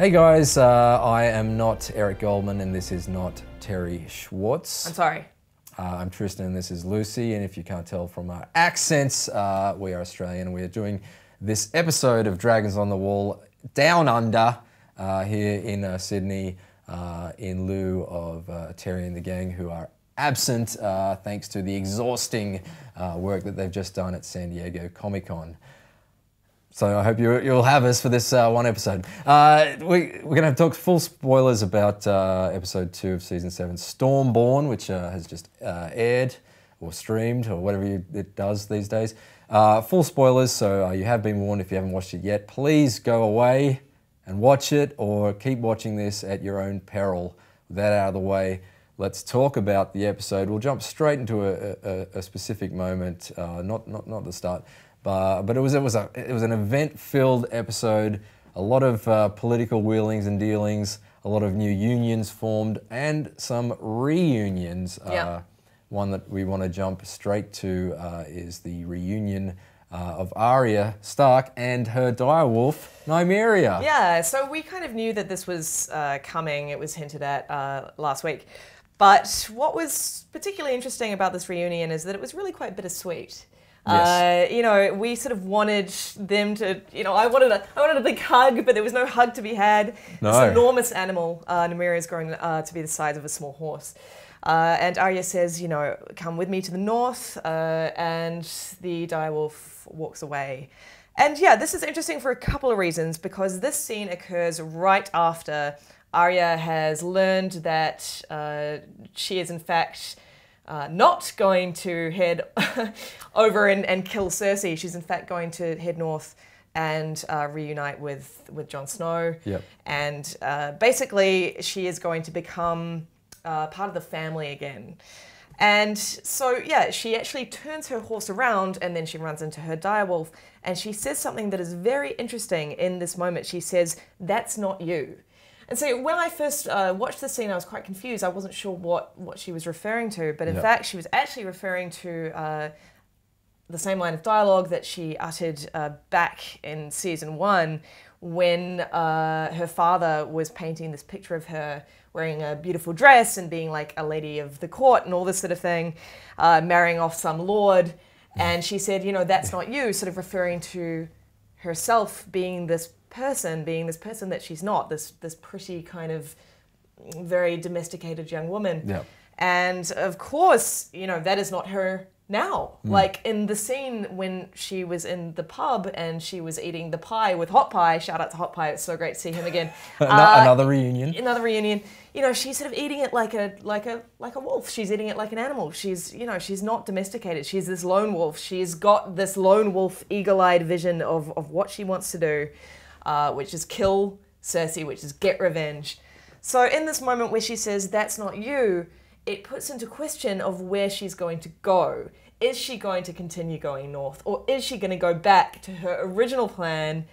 Hey guys, I am not Eric Goldman and this is not Terry Schwartz. I'm sorry. I'm Tristan and this is Lucy, and if you can't tell from our accents, we are Australian and we are doing this episode of Dragons on the Wall Down Under here in Sydney in lieu of Terry and the gang, who are absent thanks to the exhausting work that they've just done at San Diego Comic-Con. So I hope you'll have us for this one episode. We're going to talk full spoilers about episode 2 of season 7, Stormborn, which has just aired or streamed or whatever it does these days. Full spoilers, so you have been warned if you haven't watched it yet. Please go away and watch it, or keep watching this at your own peril. With that out of the way, let's talk about the episode. We'll jump straight into a specific moment, not the start. But it was an event-filled episode. A lot of political wheelings and dealings. A lot of new unions formed and some reunions. One that we want to jump straight to is the reunion of Arya Stark and her direwolf Nymeria. Yeah, so we kind of knew that this was coming. It was hinted at last week. But what was particularly interesting about this reunion is that it was really quite bittersweet. Yes. You know, we sort of wanted them to, you know, I wanted a big hug, but there was no hug to be had. No. This enormous animal, Nymeria, is growing to be the size of a small horse. And Arya says, you know, come with me to the north, and the direwolf walks away. And yeah, this is interesting for a couple of reasons, because this scene occurs right after Arya has learned that she is in fact not going to head over and kill Cersei. She's in fact going to head north and reunite with Jon Snow. Yep. And basically she is going to become part of the family again. And so, yeah, she actually turns her horse around and then she runs into her direwolf and she says something that is very interesting in this moment. She says, "That's not you." And so when I first watched the scene, I was quite confused. I wasn't sure what she was referring to, but in fact, she was actually referring to the same line of dialogue that she uttered back in season 1 when her father was painting this picture of her wearing a beautiful dress and being like a lady of the court and all this sort of thing, marrying off some lord. And she said, you know, "That's not you," sort of referring to herself being this person that she's not, this pretty kind of very domesticated young woman. Yep. And of course, you know, that is not her now. Like in the scene when she was in the pub and she was eating the pie with Hot Pie, shout out to Hot Pie, it's so great to see him again. Another reunion. Another reunion. You know, she's sort of eating it like a wolf. She's eating it like an animal. She's, you know, she's not domesticated. She's this lone wolf. She's got this lone wolf eagle-eyed vision of what she wants to do. Which is kill Cersei, which is get revenge. So in this moment where she says, "That's not you," it puts into question of where she's going to go. Is she going to continue going north, or is she going to go back to her original plan,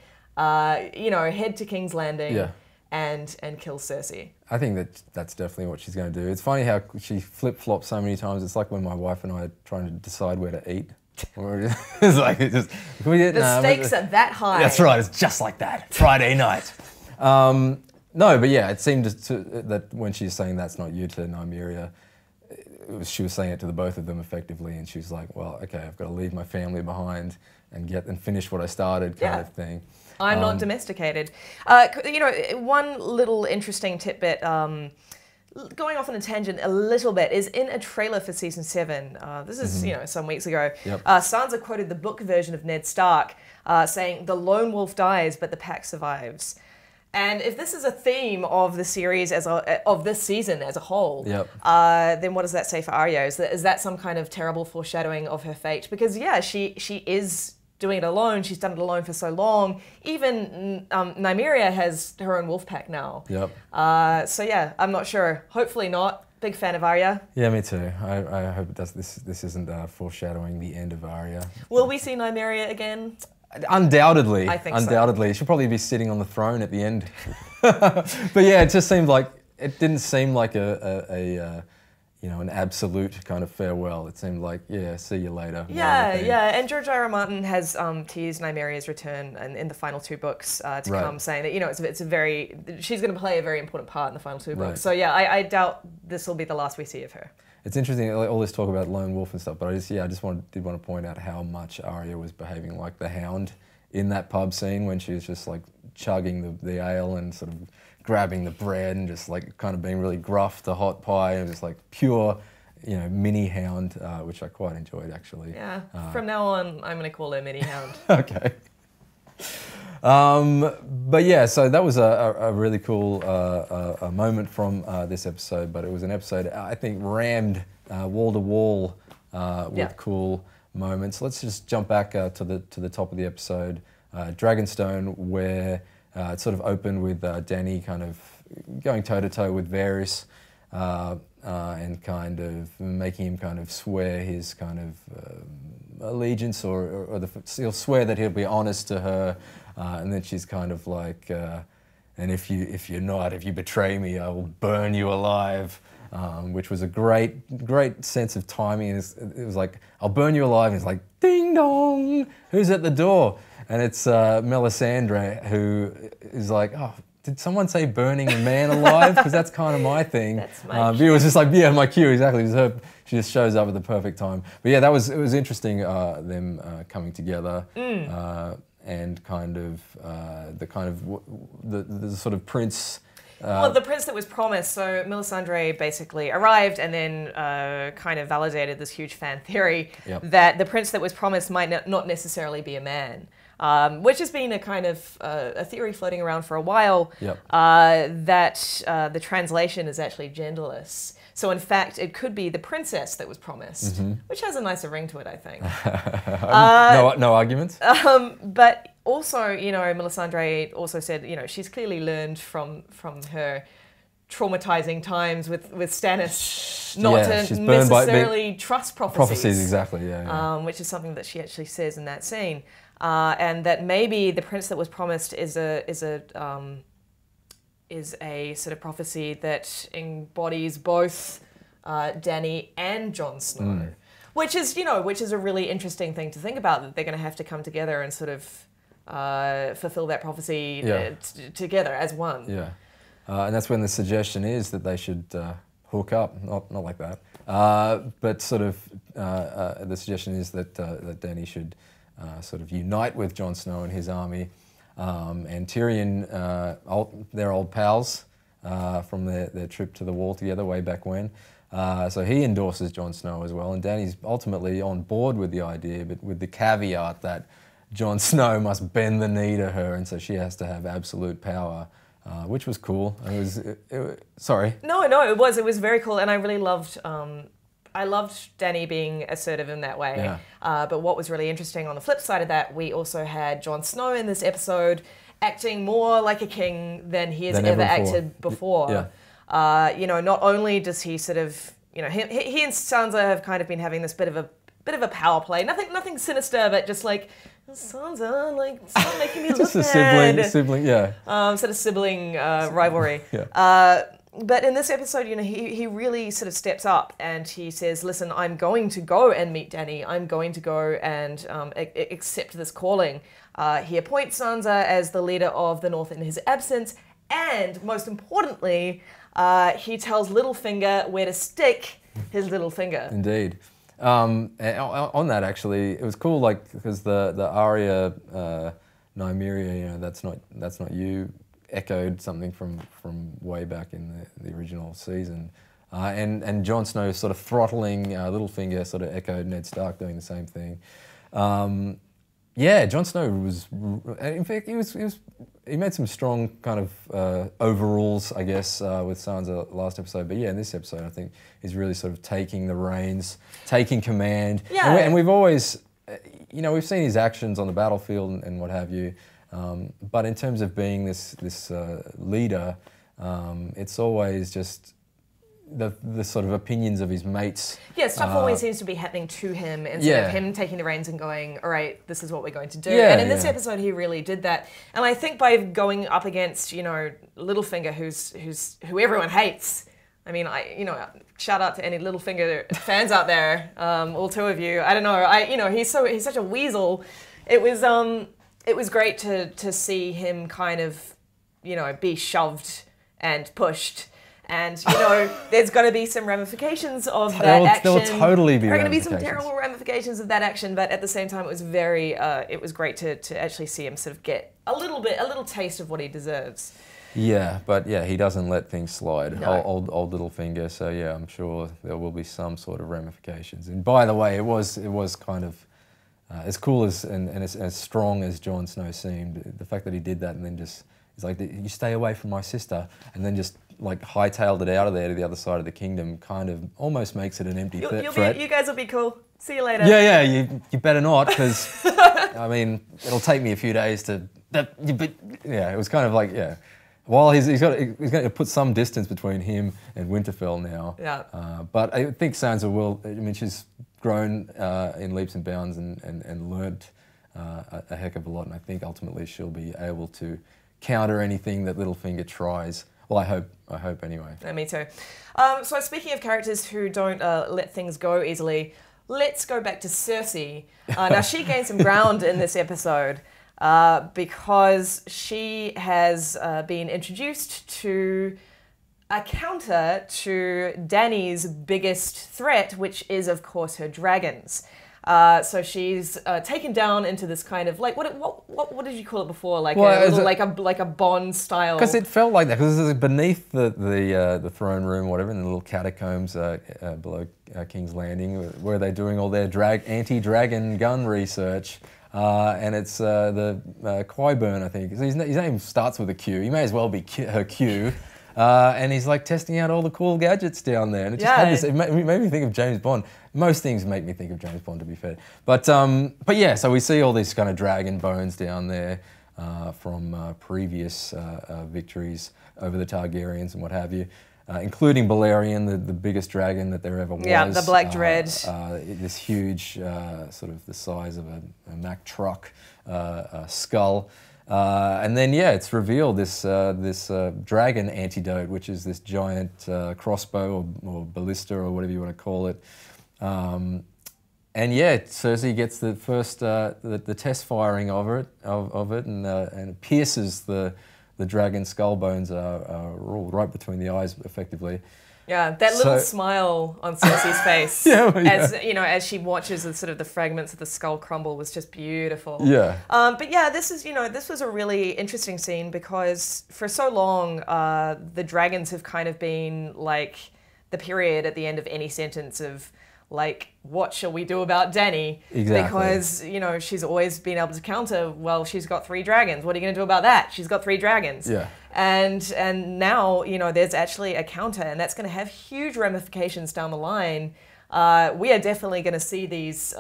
you know, head to King's Landing and kill Cersei? I think that's definitely what she's going to do. It's funny how she flip-flops so many times. It's like when my wife and I are trying to decide where to eat. It's like, can we get, the stakes are that high. That's right, it's just like that. Friday night. No, but yeah, it seemed that when she's saying "that's not you" to Nymeria, she was saying it to the both of them effectively, and she was like, well, okay, I've got to leave my family behind and finish what I started kind of thing. I'm not domesticated. You know, one little interesting tidbit, going off on a tangent a little bit, is in a trailer for season 7. This is, you know, some weeks ago. Sansa quoted the book version of Ned Stark saying, "The lone wolf dies, but the pack survives." And if this is a theme of the series of this season as a whole, then what does that say for Arya? Is that some kind of terrible foreshadowing of her fate? Because yeah, she is doing it alone. She's done it alone for so long. Even Nymeria has her own wolf pack now. So yeah, I'm not sure. Hopefully not. Big fan of Arya. Yeah, me too. I hope it does. This isn't foreshadowing the end of Arya. Will we see Nymeria again? Undoubtedly. I think undoubtedly. She'll probably be sitting on the throne at the end. But yeah, it just seemed like, it didn't seem like an absolute kind of farewell. It seemed like, yeah, see you later. Yeah. And George R. R. Martin has teased Nymeria's return in the final 2 books to come, saying that, she's going to play a very important part in the final 2 books. So yeah, I doubt this will be the last we see of her. It's interesting, all this talk about lone wolf and stuff, but I just did want to point out how much Arya was behaving like the Hound in that pub scene when she was just like chugging the ale and sort of grabbing the bread and just like kind of being really gruff, the hot pie, and just like pure, mini Hound, which I quite enjoyed actually. Yeah, from now on, I'm going to call her Mini Hound. Okay. But yeah, so that was a really cool a moment from this episode, but it was an episode I think rammed wall to wall with cool moments. Let's just jump back to the top of the episode, Dragonstone, where it sort of opened with Dany kind of going toe to toe with Varys and kind of making him kind of swear his kind of allegiance, or he'll swear that he'll be honest to her. And then she's kind of like, and if you betray me, I will burn you alive, which was a great sense of timing. It was like, I'll burn you alive, and it's like, ding dong, who's at the door? And it's Melisandre, who is like, oh, did someone say burning a man alive? Because that's kind of my thing. That's my cue. It was just like, yeah, my cue, exactly. It was her, she just shows up at the perfect time. But yeah, it was interesting, them coming together. And kind of the sort of prince. Well, the prince that was promised. So Melisandre basically arrived and then kind of validated this huge fan theory that the prince that was promised might not necessarily be a man. Which has been a kind of a theory floating around for a while, that the translation is actually genderless. So in fact, it could be the princess that was promised, which has a nicer ring to it, I think. No arguments? But also, Melisandre also said, she's clearly learned from her traumatizing times with Stannis not to necessarily trust prophecies. Prophecies, exactly, which is something that she actually says in that scene. And that maybe the prince that was promised is a sort of prophecy that embodies both Dany and Jon Snow, which is a really interesting thing to think about, that they're going to have to come together and sort of fulfill that prophecy together as one. Yeah, and that's when the suggestion is that they should hook up, not like that, but sort of the suggestion is that Dany should sort of unite with Jon Snow and his army. And Tyrion, they're old pals from their trip to the Wall together way back when. So he endorses Jon Snow as well, and Dany's ultimately on board with the idea, but with the caveat that Jon Snow must bend the knee to her, and so she has to have absolute power, which was cool. Sorry. No, it was very cool, and I really loved. I loved Dany being assertive in that way. But what was really interesting on the flip side of that, we also had Jon Snow in this episode acting more like a king than he has ever acted before. Not only does he sort of, he and Sansa have kind of been having this bit of a power play. Nothing sinister, but just like, Sansa, like, stop making me look just bad. a sibling, sort of sibling rivalry. But in this episode, he really sort of steps up and he says, listen, I'm going to go and meet Dany. I'm going to go and accept this calling. He appoints Sansa as the leader of the North in his absence. And most importantly, he tells Littlefinger where to stick his little finger. Indeed. And on that, actually, it was cool, like, because the Arya Nymeria, that's not you, echoed something from way back in the original season. And Jon Snow sort of throttling Littlefinger sort of echoed Ned Stark doing the same thing. Jon Snow was, in fact, he made some strong kind of overalls, I guess, with Sansa last episode. But yeah, in this episode, I think he's really sort of taking the reins, taking command. Yeah. And we've always, we've seen his actions on the battlefield and what have you. But in terms of being this leader, it's always just the sort of opinions of his mates. Yeah, stuff always seems to be happening to him instead of him taking the reins and going, all right, this is what we're going to do. And in this episode, he really did that. And I think by going up against, Littlefinger, who everyone hates, I mean, shout out to any Littlefinger fans out there, all two of you. I don't know, he's such a weasel. It was great to see him kind of, be shoved and pushed. And, there's going to be some ramifications of that action. There will totally be There are going to be some terrible ramifications of that action, but at the same time, it was great to actually see him sort of get a little taste of what he deserves. Yeah, but he doesn't let things slide. No. Old Littlefinger. So yeah, I'm sure there will be some sort of ramifications. And by the way, it was kind of as cool and as strong as Jon Snow seemed. The fact that he did that and then just he's like, you stay away from my sister, and then just like hightailed it out of there to the other side of the kingdom, kind of almost makes it an empty threat. You guys will be cool. See you later. Yeah, you better not, because I mean it'll take me a few days to. Yeah, it was kind of like While he's going to put some distance between him and Winterfell now. Yeah. But I think Sansa will. I mean, she's grown in leaps and bounds and learnt a heck of a lot. And I think ultimately she'll be able to counter anything that Littlefinger tries. Well, I hope anyway. Me too. So speaking of characters who don't let things go easily, let's go back to Cersei. Now she gained some ground in this episode. Because she has been introduced to a counter to Dany's biggest threat, which is, of course, her dragons. So she's taken down into this kind of like what did you call it before? Like a Bond style. Because it felt like that. Because it was beneath the throne room, whatever, in the little catacombs below King's Landing, where they're doing all their anti-dragon gun research. And it's the Qyburn, I think. So his name starts with a Q. He may as well be her Q. And he's like testing out all the cool gadgets down there. And it just had this, it made me think of James Bond. Most things make me think of James Bond, to be fair. But yeah, so we see all these kind of dragon bones down there from previous victories over the Targaryens and what have you. Including Balerion, the biggest dragon that there ever was. Yeah, the Black Dread. This huge, sort of the size of a Mack truck skull. And then, it's revealed this dragon antidote, which is this giant crossbow or ballista or whatever you want to call it. And Cersei gets the first the test firing of it, and it pierces the dragon skull bones are all right between the eyes, effectively. Yeah, that little smile on Cersei's face, as she watches the fragments of the skull crumble, was just beautiful. Yeah. But yeah, this was a really interesting scene because for so long, the dragons have kind of been like the period at the end of any sentence of like, what shall we do about Dany? Exactly. Because, she's always been able to counter, well, she's got 3 dragons. What are you going to do about that? She's got 3 dragons. Yeah. And now, there's actually a counter, and that's going to have huge ramifications down the line. We are definitely going to see these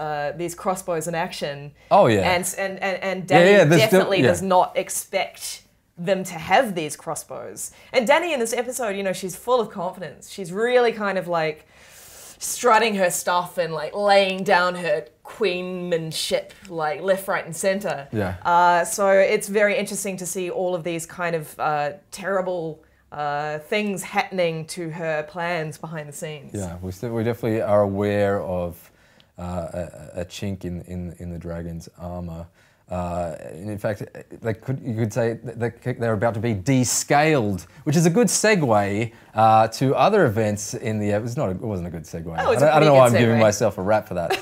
crossbows in action. Oh, yeah. And Dany definitely does not expect them to have these crossbows. And Dany in this episode, she's full of confidence. She's really kind of like strutting her stuff and like laying down her queenmanship like left, right, and center. Yeah. So it's very interesting to see all of these kind of terrible things happening to her plans behind the scenes. Yeah, we definitely are aware of a chink in the dragon's armor. And in fact, you could say that they're about to be descaled, which is a good segue to other events in the episode. It wasn't a good segue. Oh, I don't know why I'm giving myself a rap for that.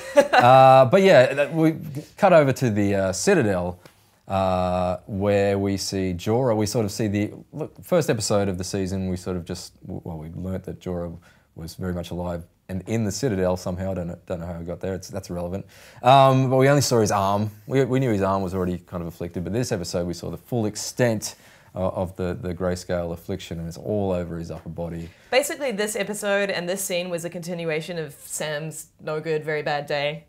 But yeah, we cut over to the Citadel, where we see Jorah. We sort of see the first episode of the season. We sort of we learnt that Jorah was very much alive and in the Citadel somehow. I don't know how he got there. That's irrelevant. But we only saw his arm. We knew his arm was already kind of afflicted, but this episode we saw the full extent of the grayscale affliction, and it's all over his upper body. Basically, this episode and this scene was a continuation of Sam's no good, very bad day.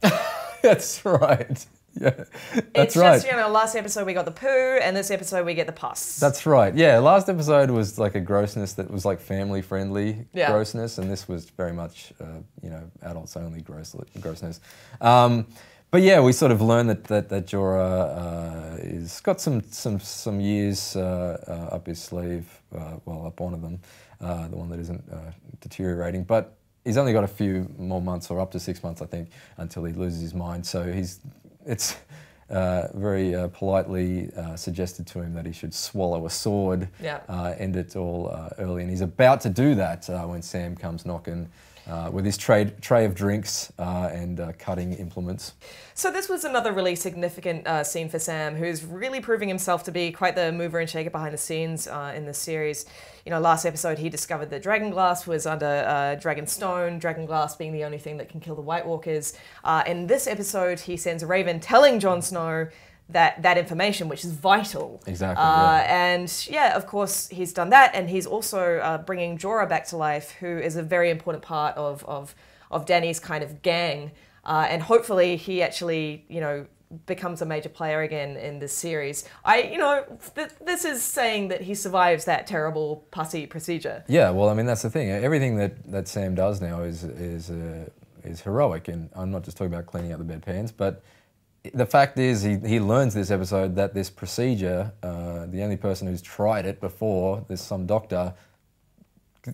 That's right. Yeah, that's it's right. Just, last episode we got the poo, and this episode we get the pus. That's right. Yeah, last episode was like a grossness that was like family-friendly grossness, and this was very much, adults-only grossness. But yeah, we sort of learned that Jorah is got some years up his sleeve. Well, up one of them, the one that isn't deteriorating, but he's only got a few more months, or up to 6 months, I think, until he loses his mind. So it's very politely suggested to him that he should swallow a sword, end it all early, and he's about to do that when Sam comes knocking with his tray of drinks and cutting implements. So this was another really significant scene for Sam, who's really proving himself to be quite the mover and shaker behind the scenes in the series. You know, last episode he discovered that Dragonglass was under Dragonstone, Dragonglass being the only thing that can kill the White Walkers. In this episode he sends a raven telling Jon Snow that information, which is vital. Exactly. And yeah, of course, he's done that, and he's also bringing Jorah back to life, who is a very important part of Dany's kind of gang. And hopefully, he actually, you know, becomes a major player again in this series. This is saying that he survives that terrible pussy procedure. Yeah, well, I mean, that's the thing. Everything that Sam does now is heroic, and I'm not just talking about cleaning out the bedpans, but the fact is, he learns this episode that this procedure, the only person who's tried it before, there's some doctor.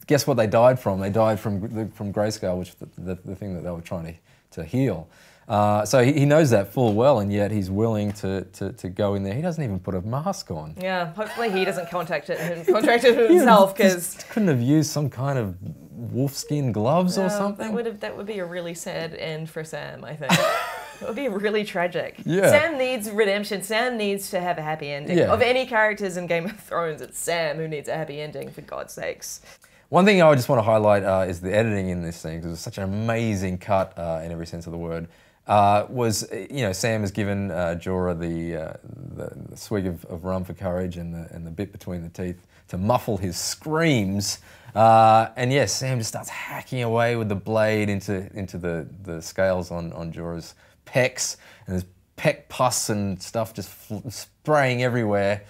Guess what they died from? They died from grayscale, which the thing that they were trying to heal. So he knows that full well, and yet he's willing to go in there. He doesn't even put a mask on. Yeah, hopefully he doesn't contract it himself, because couldn't have used some kind of wolfskin gloves or something. That would be a really sad end for Sam, I think. It would be really tragic. Yeah. Sam needs redemption. Sam needs to have a happy ending. Yeah. Of any characters in Game of Thrones, it's Sam who needs a happy ending, for God's sakes. One thing I just want to highlight is the editing in this thing, because it was such an amazing cut in every sense of the word. Sam has given Jorah the swig of rum for courage and the bit between the teeth to muffle his screams. And yes, Sam just starts hacking away with the blade into the scales on Jorah's pecs, and there's peck pus and stuff just spraying everywhere.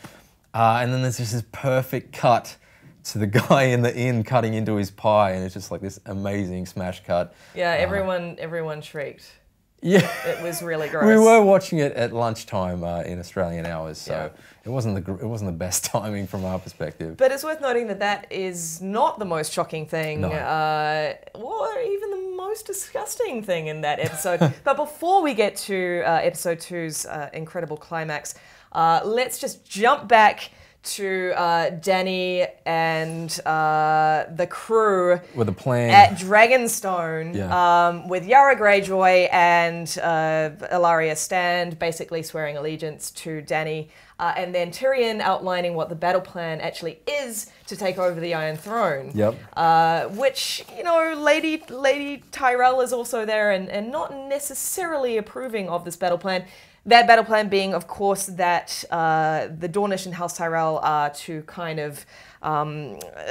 And then there's just this perfect cut to the guy in the inn cutting into his pie, and it's just like this amazing smash cut. Yeah, everyone shrieked. Yeah, it was really gross. We were watching it at lunchtime in Australian hours, so it wasn't the best timing from our perspective. But it's worth noting that is not the most shocking thing, or even the most disgusting thing in that episode. But before we get to episode 2's incredible climax, let's just jump back to Dany and the crew with a plan at Dragonstone, with Yara Greyjoy and Ilaria Stand basically swearing allegiance to Dany, and then Tyrion outlining what the battle plan actually is to take over the Iron Throne. Yep. Which, you know, Lady Tyrell is also there and not necessarily approving of this battle plan. That battle plan being, of course, that the Dornish and House Tyrell are to kind of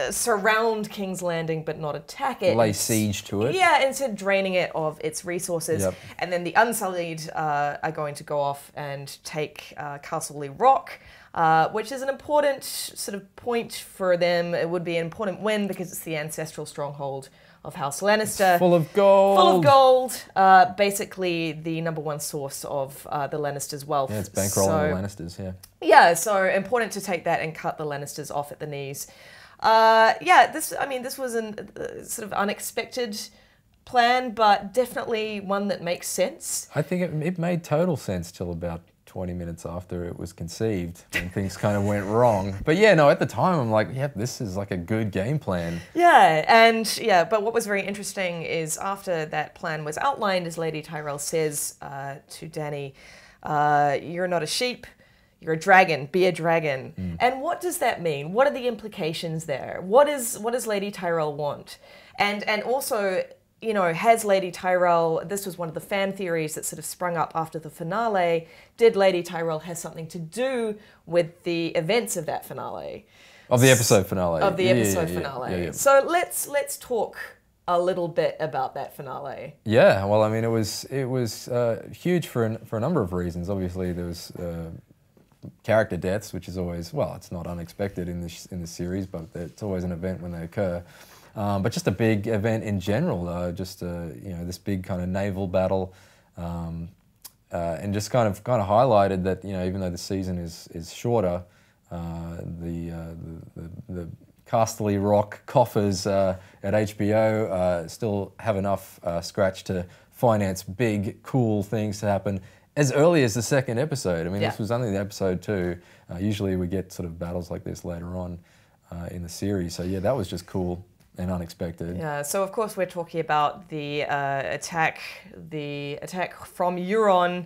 surround King's Landing but not attack it. Lay siege to it. Yeah, instead draining it of its resources. Yep. And then the Unsullied are going to go off and take Castle Lee Rock, which is an important sort of point for them. It would be an important win because it's the ancestral stronghold of House Lannister. It's full of gold. Full of gold. Basically the number one source of the Lannisters' wealth. Yeah, it's bankrolling the Lannisters, yeah. Yeah, so important to take that and cut the Lannisters off at the knees. This was a sort of unexpected plan, but definitely one that makes sense. I think it made total sense till about 20 minutes after it was conceived, when things kind of went wrong. But yeah, no, at the time I'm like, yeah, this is like a good game plan. Yeah, but what was very interesting is after that plan was outlined, as Lady Tyrell says to Dany, you're not a sheep, you're a dragon, be a dragon. And what does that mean? What are the implications there? What does Lady Tyrell want? And also, you know, has Lady Tyrell, this was one of the fan theories that sort of sprung up after the finale, did Lady Tyrell have something to do with the events of that finale? Of the episode finale. Of the episode finale. Yeah. So let's talk a little bit about that finale. Yeah, well, I mean, it was huge for a number of reasons. Obviously, there was character deaths, which is always, well, it's not unexpected in this series, but it's always an event when they occur. But just a big event in general, this big kind of naval battle, and just kind of highlighted that, you know, even though the season is shorter, the Casterly Rock coffers at HBO still have enough scratch to finance big, cool things to happen as early as the second episode. I mean, this was only the episode 2. Usually we get sort of battles like this later on in the series. So yeah, that was just cool and unexpected. Yeah, so of course we're talking about the attack from Euron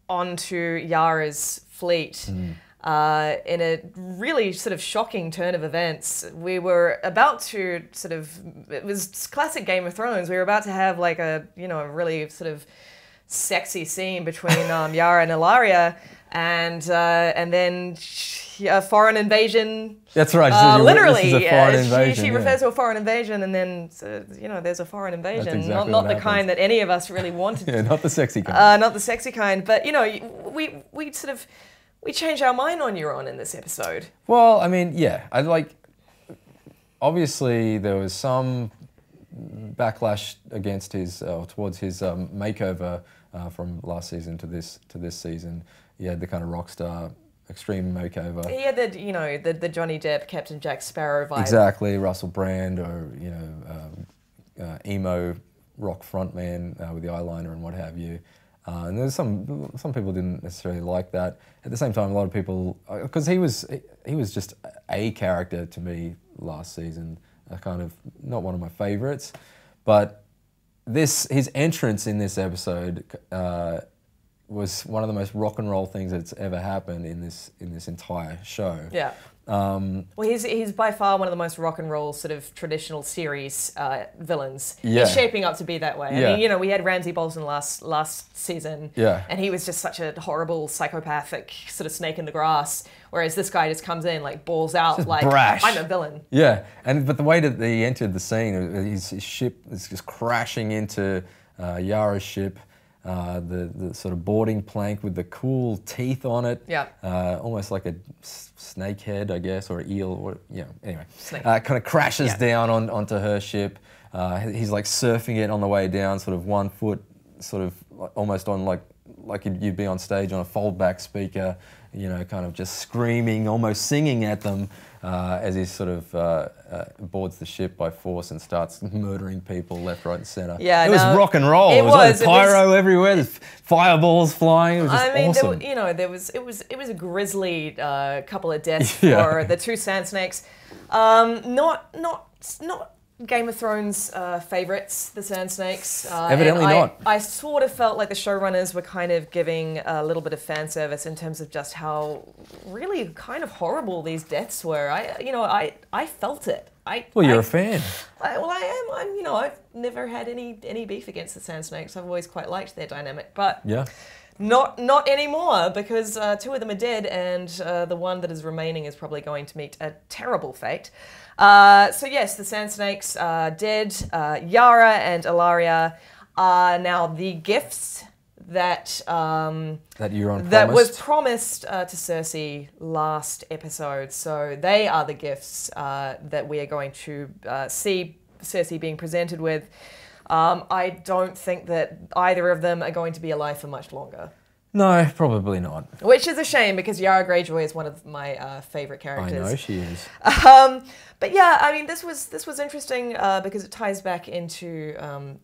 onto Yara's fleet. In a really sort of shocking turn of events. We were about to sort of, it was classic Game of Thrones, we were about to have like a, you know, a really sort of sexy scene between Yara and Ilaria, and then a foreign invasion. That's right. Literally, this is a foreign invasion, she refers to a foreign invasion, and then you know, there's a foreign invasion. That's exactly not what the kind that any of us really wanted. Yeah, not the sexy kind. Not the sexy kind, but you know, we changed our mind on Euron in this episode. Well, I mean, yeah, obviously there was some backlash against his towards his makeover from last season to this season. He had the kind of rock star extreme makeover. He had the Johnny Depp, Captain Jack Sparrow vibe. Exactly, Russell Brand, or you know, emo rock frontman with the eyeliner and what have you. And there's some people didn't necessarily like that. At the same time, a lot of people, because he was just a character to me last season, kind of not one of my favorites, but his entrance in this episode was one of the most rock and roll things that's ever happened in this entire show. Yeah. Well, he's by far one of the most rock and roll sort of traditional series villains. Yeah. He's shaping up to be that way. Yeah. I mean, you know, we had Ramsay Bolton last season, yeah, and he was just such a horrible, psychopathic sort of snake in the grass. Whereas this guy just comes in, like, balls out, just like, brash. I'm a villain. Yeah, but the way that he entered the scene, his ship is just crashing into Yara's ship. The sort of boarding plank with the cool teeth on it. Yeah. Almost like a snake head, I guess, or eel, or anyway. Snake. Kind of crashes down onto her ship. He's like surfing it on the way down, sort of 1 foot, sort of almost on like you'd be on stage on a fold-back speaker, you know, kind of just screaming, almost singing at them as he sort of boards the ship by force and starts murdering people left, right, and centre. Yeah, it was rock and roll. It was like pyro everywhere. There's fireballs flying. It was just awesome. It was a grisly couple of deaths for the two sand snakes. Not Game of Thrones favourites, the Sand Snakes. Evidently not. I sort of felt like the showrunners were kind of giving a little bit of fan service in terms of just how really kind of horrible these deaths were. I felt it. You're a fan. I am. I've never had any beef against the Sand Snakes. I've always quite liked their dynamic, but yeah. Not anymore, because 2 of them are dead, and the one that is remaining is probably going to meet a terrible fate. So yes, the Sand Snakes are dead. Yara and Ilaria are now the gifts that was promised to Cersei last episode. So they are the gifts that we are going to see Cersei being presented with. I don't think that either of them are going to be alive for much longer. No, probably not. Which is a shame, because Yara Greyjoy is one of my favourite characters. I know she is. But yeah, I mean, this was interesting because it ties back into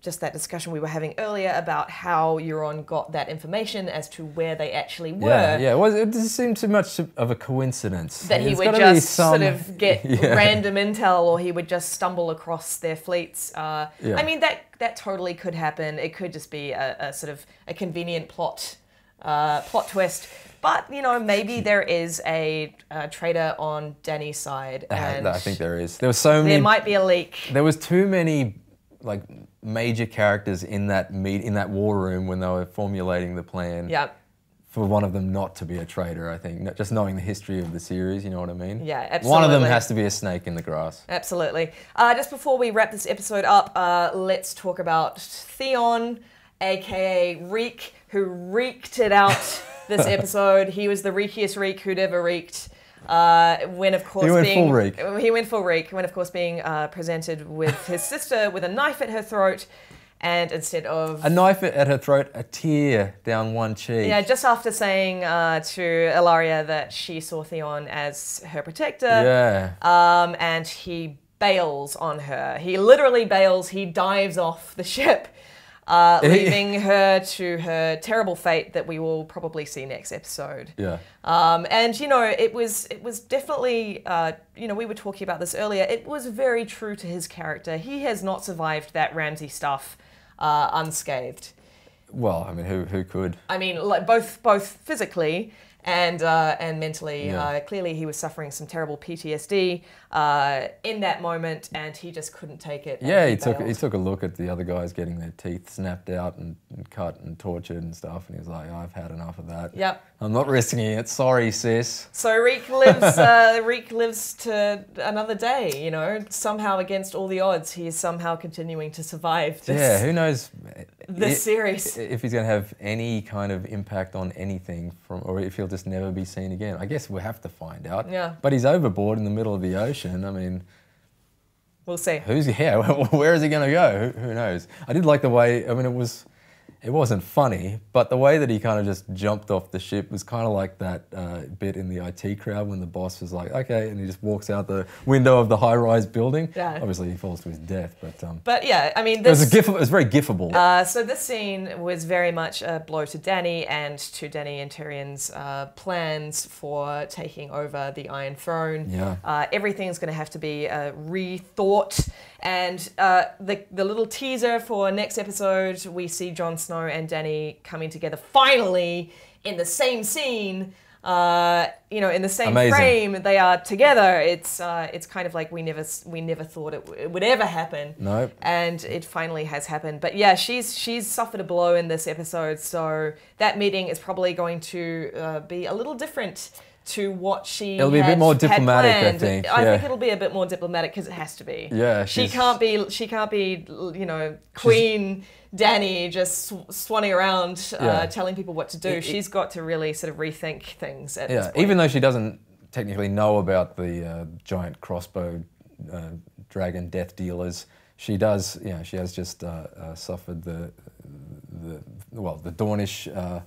just that discussion we were having earlier about how Euron got that information as to where they actually were. Yeah. Well, it doesn't seem too much of a coincidence that he would just sort of get random intel, or he would just stumble across their fleets. I mean, that totally could happen. It could just be a sort of a convenient plot twist, but maybe there is a traitor on Dany's side. And I think there is. There might be a leak. There was too many like major characters in that war room when they were formulating the plan. Yeah. For one of them not to be a traitor, I think. Just knowing the history of the series, you know what I mean? Yeah, absolutely. One of them has to be a snake in the grass. Absolutely. Just before we wrap this episode up, let's talk about Theon, aka Reek, who reeked it out this episode. He was the reekiest Reek who'd ever reeked. When of course he went full Reek. When of course being presented with his sister with a knife at her throat, And instead of... A knife at her throat, a tear down one cheek. Yeah, just after saying to Ilaria that she saw Theon as her protector. Yeah. And he bails on her. He literally bails. He dives off the ship, leaving her to her terrible fate that we will probably see next episode. Yeah. And, you know, it was definitely, you know, we were talking about this earlier. It was very true to his character. He has not survived that Ramsay stuff unscathed. Well, I mean, who could? I mean, like both physically and mentally. Yeah. Clearly, he was suffering some terrible PTSD in that moment, and he just couldn't take it. Yeah, he took a look at the other guys getting their teeth snapped out and cut and tortured and stuff, and he was like, "I've had enough of that. Yep. I'm not risking it. Sorry, sis." So Reek lives. Reek lives to another day. You know, somehow against all the odds, he is somehow continuing to survive. Yeah, who knows? This series. If he's going to have any kind of impact on anything or if he'll just never be seen again. I guess we'll have to find out. Yeah. But he's overboard in the middle of the ocean. I mean, we'll see. Where is he going to go? Who knows? I did like the way, I mean, it wasn't funny, but the way that he kind of just jumped off the ship was kind of like that bit in the IT crowd when the boss was like, okay, and he just walks out the window of the high-rise building. Yeah. Obviously, he falls to his death, but yeah, I mean, it was very gifable. So this scene was very much a blow to Dany and to Dany and Tyrion's plans for taking over the Iron Throne. Yeah. Everything's going to have to be rethought. And the little teaser for next episode, we see Jon Snow and Dany coming together finally in the same scene. You know, in the same frame, they are together. It's kind of like we never thought it would ever happen. Nope. And it finally has happened. But yeah, she's suffered a blow in this episode, so that meeting is probably going to be a little different to what she It'll be a bit more diplomatic, I think. I think it'll be a bit more diplomatic because it has to be. Yeah, she can't be, you know, Queen Dany just swanning around telling people what to do. She's got to really sort of rethink things at this point. Even though she doesn't technically know about the giant crossbow dragon death dealers, she does. You know, she has just suffered the Dornish.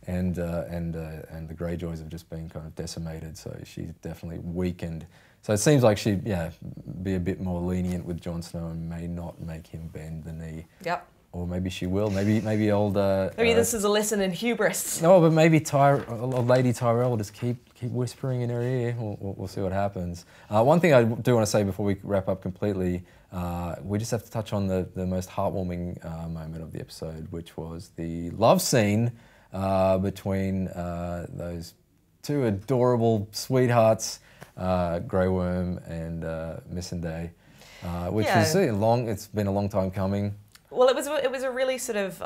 And the Greyjoys have just been kind of decimated, so she's definitely weakened. So it seems like she'd be a bit more lenient with Jon Snow and may not make him bend the knee. Yep. Or maybe she will. Maybe old. Maybe this is a lesson in hubris. No, but maybe old Lady Tyrell will just keep whispering in her ear. We'll see what happens. One thing I do want to say before we wrap up completely, we just have to touch on the most heartwarming moment of the episode, which was the love scene. Between those two adorable sweethearts, Grey Worm and Missandei, which is it's been a long time coming. Well, it was a really sort of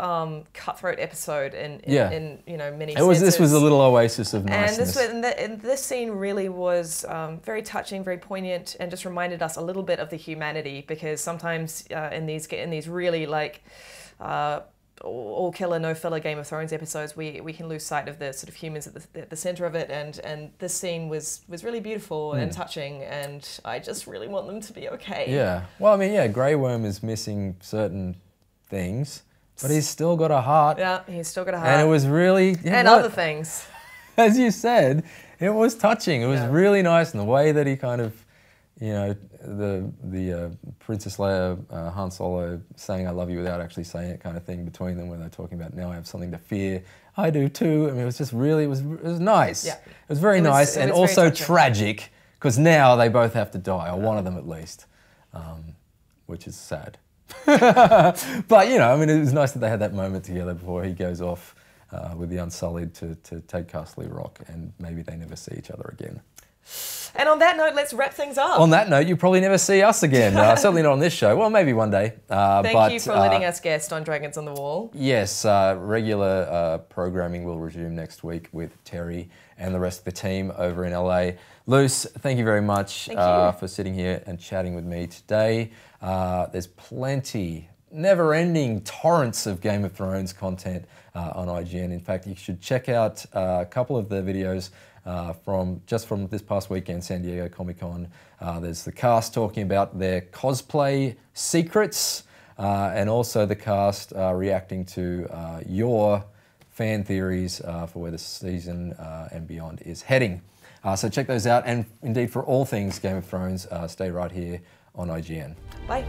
cutthroat episode in you know many senses. This was a little oasis of niceness. And this scene really was very touching, very poignant, and just reminded us a little bit of the humanity, because sometimes in these really like. All killer, no filler Game of Thrones episodes, we can lose sight of the sort of humans at the center of it, and this scene was really beautiful and touching, and I just really want them to be okay. Yeah, well, I mean, Grey Worm is missing certain things, but he's still got a heart. Yeah, he's still got a heart. And it was really... other things. As you said, it was touching. It was really nice, and the way that he kind of, you know, the Princess Leia, Han Solo saying "I love you" without actually saying it, kind of thing between them, where they're talking about now I have something to fear. I do too. I mean, it was just really, it was nice. Yeah. It was very nice, and also tragic, because now they both have to die, or one of them at least, which is sad. But you know, I mean, it was nice that they had that moment together before he goes off with the Unsullied to take Castle Rock, and maybe they never see each other again. And on that note, let's wrap things up. On that note, you probably never see us again. Certainly not on this show. Well, maybe one day. Thank you for letting us guest on Dragons on the Wall. Yes, regular programming will resume next week with Terry and the rest of the team over in LA. Luce, thank you very much for sitting here and chatting with me today. There's plenty, never-ending torrents of Game of Thrones content on IGN. In fact, you should check out a couple of the videos from this past weekend, San Diego Comic-Con. There's the cast talking about their cosplay secrets. and also the cast reacting to your fan theories for where the season and beyond is heading. So check those out, and indeed for all things Game of Thrones, stay right here on IGN. Bye.